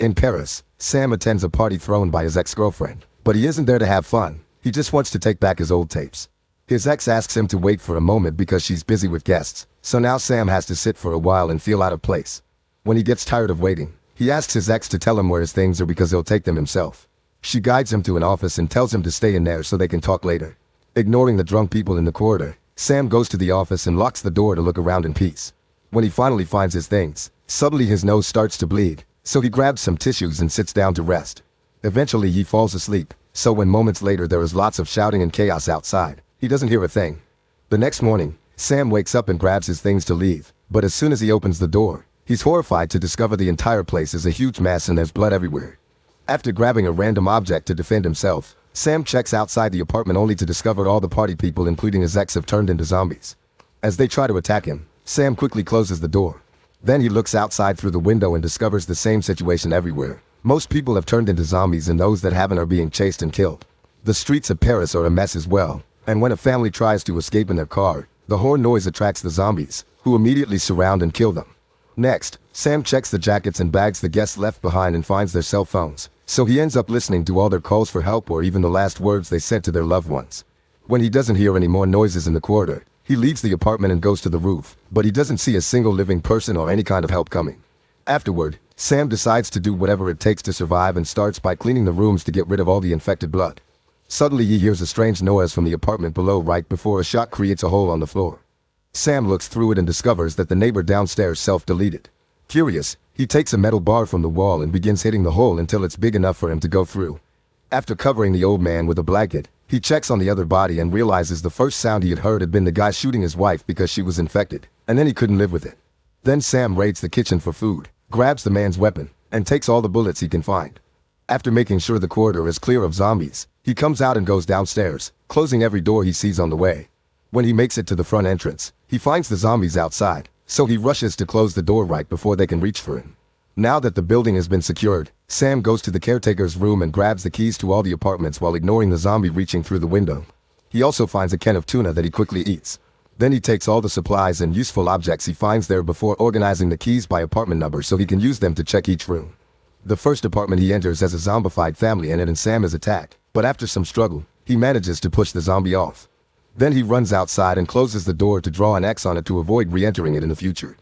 In Paris, Sam attends a party thrown by his ex-girlfriend, but he isn't there to have fun. He just wants to take back his old tapes. His ex asks him to wait for a moment because she's busy with guests, so now Sam has to sit for a while and feel out of place. When he gets tired of waiting, he asks his ex to tell him where his things are because he'll take them himself. She guides him to an office and tells him to stay in there so they can talk later. Ignoring the drunk people in the corridor, Sam goes to the office and locks the door to look around in peace. When he finally finds his things, suddenly his nose starts to bleed, so he grabs some tissues and sits down to rest. Eventually he falls asleep, so when moments later there is lots of shouting and chaos outside, he doesn't hear a thing. The next morning, Sam wakes up and grabs his things to leave, but as soon as he opens the door, he's horrified to discover the entire place is a huge mess and there's blood everywhere. After grabbing a random object to defend himself, Sam checks outside the apartment only to discover all the party people including his ex have turned into zombies. As they try to attack him, Sam quickly closes the door. Then he looks outside through the window and discovers the same situation everywhere. Most people have turned into zombies and those that haven't are being chased and killed. The streets of Paris are a mess as well, and when a family tries to escape in their car, the horn noise attracts the zombies, who immediately surround and kill them. Next, Sam checks the jackets and bags the guests left behind and finds their cell phones, so he ends up listening to all their calls for help or even the last words they said to their loved ones. When he doesn't hear any more noises in the corridor, he leaves the apartment and goes to the roof, but he doesn't see a single living person or any kind of help coming. Afterward, Sam decides to do whatever it takes to survive and starts by cleaning the rooms to get rid of all the infected blood. Suddenly he hears a strange noise from the apartment below right before a shot creates a hole on the floor. Sam looks through it and discovers that the neighbor downstairs self-deleted. Curious, he takes a metal bar from the wall and begins hitting the hole until it's big enough for him to go through. After covering the old man with a blanket, he checks on the other body and realizes the first sound he had been the guy shooting his wife because she was infected, and then he couldn't live with it. Then Sam raids the kitchen for food, grabs the man's weapon, and takes all the bullets he can find. After making sure the corridor is clear of zombies, he comes out and goes downstairs, closing every door he sees on the way. When he makes it to the front entrance, he finds the zombies outside, so he rushes to close the door right before they can reach for him. Now that the building has been secured, Sam goes to the caretaker's room and grabs the keys to all the apartments while ignoring the zombie reaching through the window. He also finds a can of tuna that he quickly eats. Then he takes all the supplies and useful objects he finds there before organizing the keys by apartment number so he can use them to check each room. The first apartment he enters has a zombified family in it and Sam is attacked, but after some struggle, he manages to push the zombie off. Then he runs outside and closes the door to draw an X on it to avoid re-entering it in the future.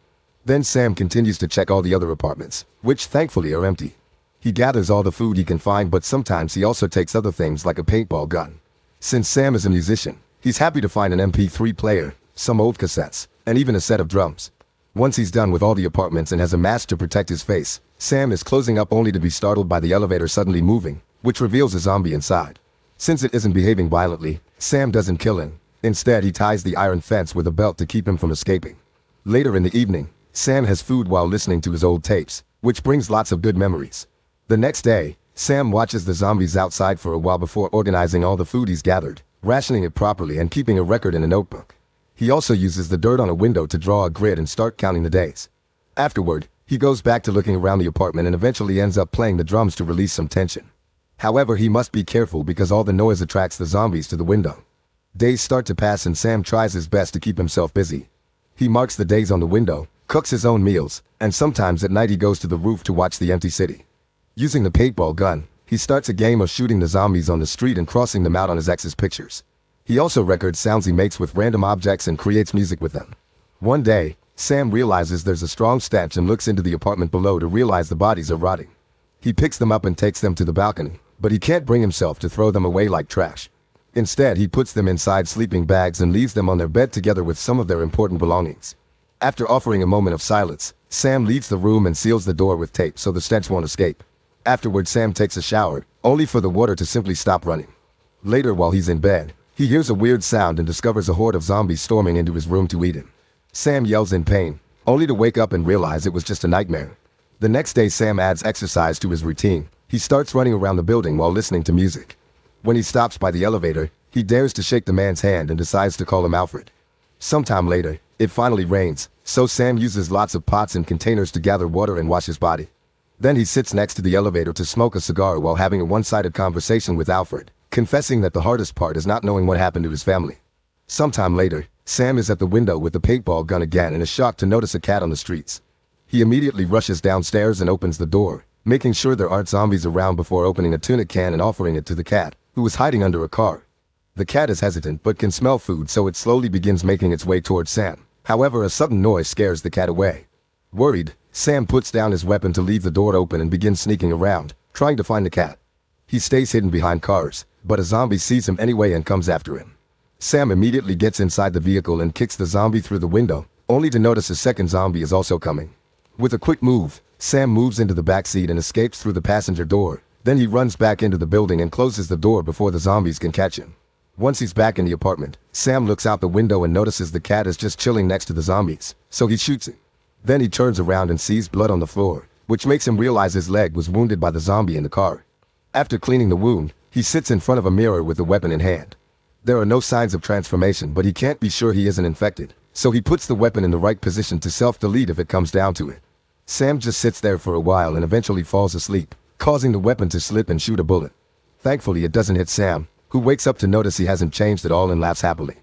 Then Sam continues to check all the other apartments, which thankfully are empty. He gathers all the food he can find, but sometimes he also takes other things like a paintball gun. Since Sam is a musician, he's happy to find an MP3 player, some old cassettes, and even a set of drums. Once he's done with all the apartments and has a mask to protect his face, Sam is closing up only to be startled by the elevator suddenly moving, which reveals a zombie inside. Since it isn't behaving violently, Sam doesn't kill him. Instead, he ties the iron fence with a belt to keep him from escaping. Later in the evening, Sam has food while listening to his old tapes, which brings lots of good memories. The next day, Sam watches the zombies outside for a while before organizing all the food he's gathered, rationing it properly and keeping a record in a notebook. He also uses the dirt on a window to draw a grid and start counting the days. Afterward, he goes back to looking around the apartment and eventually ends up playing the drums to release some tension. However, he must be careful because all the noise attracts the zombies to the window. Days start to pass and Sam tries his best to keep himself busy. He marks the days on the window, cooks his own meals, and sometimes at night he goes to the roof to watch the empty city. Using the paintball gun, he starts a game of shooting the zombies on the street and crossing them out on his ex's pictures. He also records sounds he makes with random objects and creates music with them. One day, Sam realizes there's a strong stench and looks into the apartment below to realize the bodies are rotting. He picks them up and takes them to the balcony, but he can't bring himself to throw them away like trash. Instead, he puts them inside sleeping bags and leaves them on their bed together with some of their important belongings. After offering a moment of silence, Sam leaves the room and seals the door with tape so the stench won't escape. Afterward, Sam takes a shower, only for the water to simply stop running. Later, while he's in bed, he hears a weird sound and discovers a horde of zombies storming into his room to eat him. Sam yells in pain, only to wake up and realize it was just a nightmare. The next day, Sam adds exercise to his routine. He starts running around the building while listening to music. When he stops by the elevator, he dares to shake the man's hand and decides to call him Alfred. Sometime later, it finally rains, so Sam uses lots of pots and containers to gather water and wash his body. Then he sits next to the elevator to smoke a cigar while having a one-sided conversation with Alfred, confessing that the hardest part is not knowing what happened to his family. Sometime later, Sam is at the window with the paintball gun again and is shocked to notice a cat on the streets. He immediately rushes downstairs and opens the door, making sure there aren't zombies around before opening a tuna can and offering it to the cat, who was hiding under a car. The cat is hesitant but can smell food, so it slowly begins making its way towards Sam. However, a sudden noise scares the cat away. Worried, Sam puts down his weapon to leave the door open and begins sneaking around, trying to find the cat. He stays hidden behind cars, but a zombie sees him anyway and comes after him. Sam immediately gets inside the vehicle and kicks the zombie through the window, only to notice a second zombie is also coming. With a quick move, Sam moves into the back seat and escapes through the passenger door. Then he runs back into the building and closes the door before the zombies can catch him. Once he's back in the apartment, Sam looks out the window and notices the cat is just chilling next to the zombies, so he shoots it. Then he turns around and sees blood on the floor, which makes him realize his leg was wounded by the zombie in the car. After cleaning the wound, he sits in front of a mirror with the weapon in hand. There are no signs of transformation, but he can't be sure he isn't infected, so he puts the weapon in the right position to self-delete if it comes down to it. Sam just sits there for a while and eventually falls asleep, causing the weapon to slip and shoot a bullet. Thankfully, it doesn't hit Sam, who wakes up to notice he hasn't changed at all and laughs happily.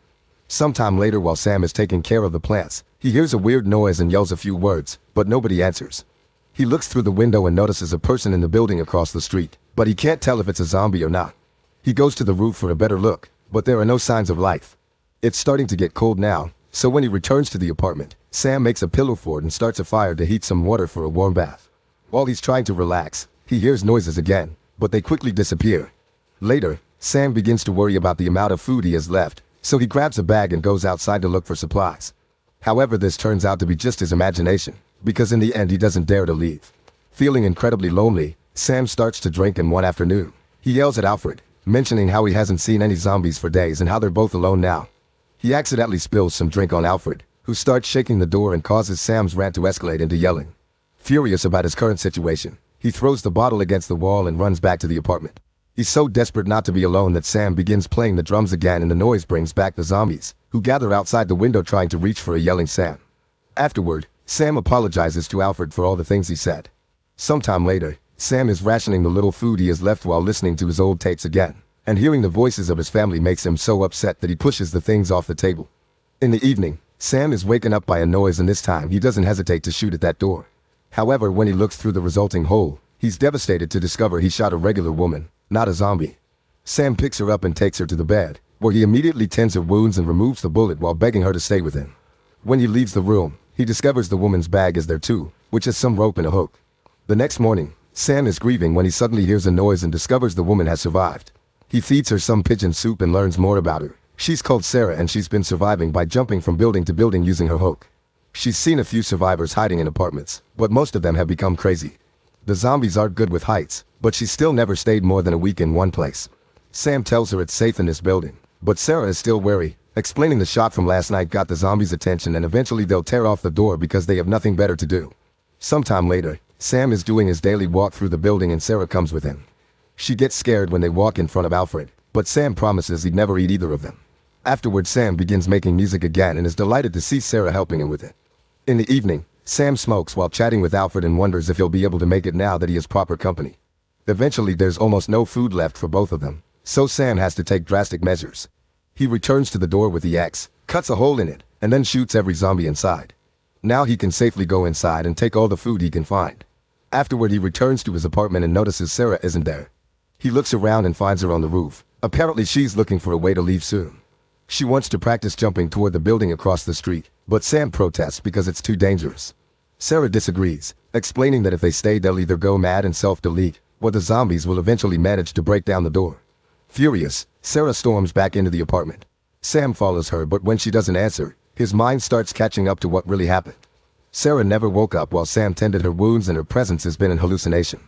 Sometime later, while Sam is taking care of the plants, he hears a weird noise and yells a few words, but nobody answers. He looks through the window and notices a person in the building across the street, but he can't tell if it's a zombie or not. He goes to the roof for a better look, but there are no signs of life. It's starting to get cold now, so when he returns to the apartment, Sam makes a pillow fort and starts a fire to heat some water for a warm bath. While he's trying to relax, he hears noises again, but they quickly disappear. Later, Sam begins to worry about the amount of food he has left, so he grabs a bag and goes outside to look for supplies. However, this turns out to be just his imagination, because in the end he doesn't dare to leave. Feeling incredibly lonely, Sam starts to drink, and one afternoon, he yells at Alfred, mentioning how he hasn't seen any zombies for days and how they're both alone now. He accidentally spills some drink on Alfred, who starts shaking the door and causes Sam's rant to escalate into yelling. Furious about his current situation, he throws the bottle against the wall and runs back to the apartment. He's so desperate not to be alone that Sam begins playing the drums again, and the noise brings back the zombies, who gather outside the window trying to reach for a yelling Sam. Afterward, Sam apologizes to Alfred for all the things he said. Sometime later, Sam is rationing the little food he has left while listening to his old tapes again, and hearing the voices of his family makes him so upset that he pushes the things off the table. In the evening, Sam is waken up by a noise, and this time he doesn't hesitate to shoot at that door. However, when he looks through the resulting hole, he's devastated to discover he shot a regular woman, not a zombie. Sam picks her up and takes her to the bed, where he immediately tends her wounds and removes the bullet while begging her to stay with him. When he leaves the room, he discovers the woman's bag is there too, which has some rope and a hook. The next morning, Sam is grieving when he suddenly hears a noise and discovers the woman has survived. He feeds her some pigeon soup and learns more about her. She's called Sarah, and she's been surviving by jumping from building to building using her hook. She's seen a few survivors hiding in apartments, but most of them have become crazy. The zombies aren't good with heights, but she still never stayed more than a week in one place. Sam tells her it's safe in this building, but Sarah is still wary, explaining the shot from last night got the zombies' attention and eventually they'll tear off the door because they have nothing better to do. Sometime later, Sam is doing his daily walk through the building and Sarah comes with him. She gets scared when they walk in front of Alfred, but Sam promises he'd never eat either of them. Afterward, Sam begins making music again and is delighted to see Sarah helping him with it. In the evening, Sam smokes while chatting with Alfred and wonders if he'll be able to make it now that he has proper company. Eventually, there's almost no food left for both of them, so Sam has to take drastic measures. He returns to the door with the axe, cuts a hole in it, and then shoots every zombie inside. Now he can safely go inside and take all the food he can find. Afterward, he returns to his apartment and notices Sarah isn't there. He looks around and finds her on the roof. Apparently, she's looking for a way to leave soon. She wants to practice jumping toward the building across the street, but Sam protests because it's too dangerous. Sarah disagrees, explaining that if they stay, they'll either go mad and self-delete, or the zombies will eventually manage to break down the door. Furious, Sarah storms back into the apartment. Sam follows her, but when she doesn't answer, his mind starts catching up to what really happened. Sarah never woke up while Sam tended her wounds, and her presence has been an hallucination.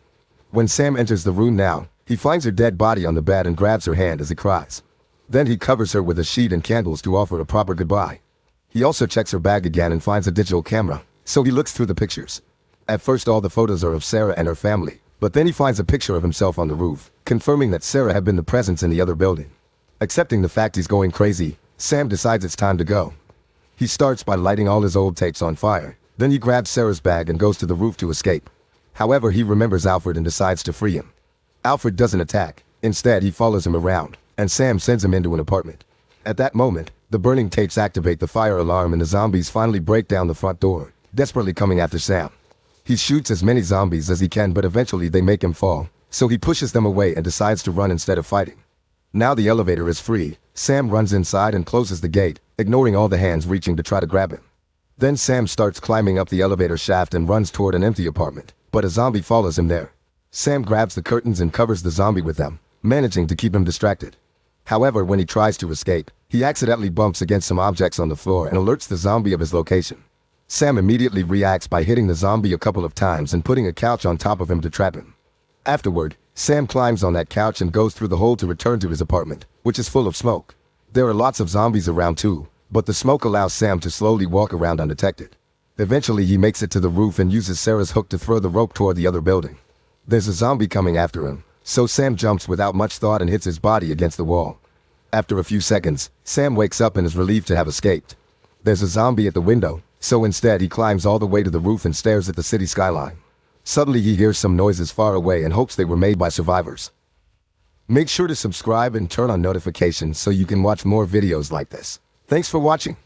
When Sam enters the room now, he finds her dead body on the bed and grabs her hand as he cries. Then he covers her with a sheet and candles to offer a proper goodbye. He also checks her bag again and finds a digital camera, so he looks through the pictures. At first, all the photos are of Sarah and her family, but then he finds a picture of himself on the roof, confirming that Sarah had been the presence in the other building. Accepting the fact he's going crazy, Sam decides it's time to go. He starts by lighting all his old tapes on fire, then he grabs Sarah's bag and goes to the roof to escape. However, he remembers Alfred and decides to free him. Alfred doesn't attack. Instead, he follows him around, and Sam sends him into an apartment. At that moment, the burning tapes activate the fire alarm and the zombies finally break down the front door, desperately coming after Sam. He shoots as many zombies as he can, but eventually they make him fall, so he pushes them away and decides to run instead of fighting. Now the elevator is free. Sam runs inside and closes the gate, ignoring all the hands reaching to try to grab him. Then Sam starts climbing up the elevator shaft and runs toward an empty apartment, but a zombie follows him there. Sam grabs the curtains and covers the zombie with them, managing to keep him distracted. However, when he tries to escape, he accidentally bumps against some objects on the floor and alerts the zombie of his location. Sam immediately reacts by hitting the zombie a couple of times and putting a couch on top of him to trap him. Afterward, Sam climbs on that couch and goes through the hole to return to his apartment, which is full of smoke. There are lots of zombies around too, but the smoke allows Sam to slowly walk around undetected. Eventually he makes it to the roof and uses Sarah's hook to throw the rope toward the other building. There's a zombie coming after him, so Sam jumps without much thought and hits his body against the wall. After a few seconds, Sam wakes up and is relieved to have escaped. There's a zombie at the window, so instead he climbs all the way to the roof and stares at the city skyline. Suddenly he hears some noises far away and hopes they were made by survivors. Make sure to subscribe and turn on notifications so you can watch more videos like this. Thanks for watching.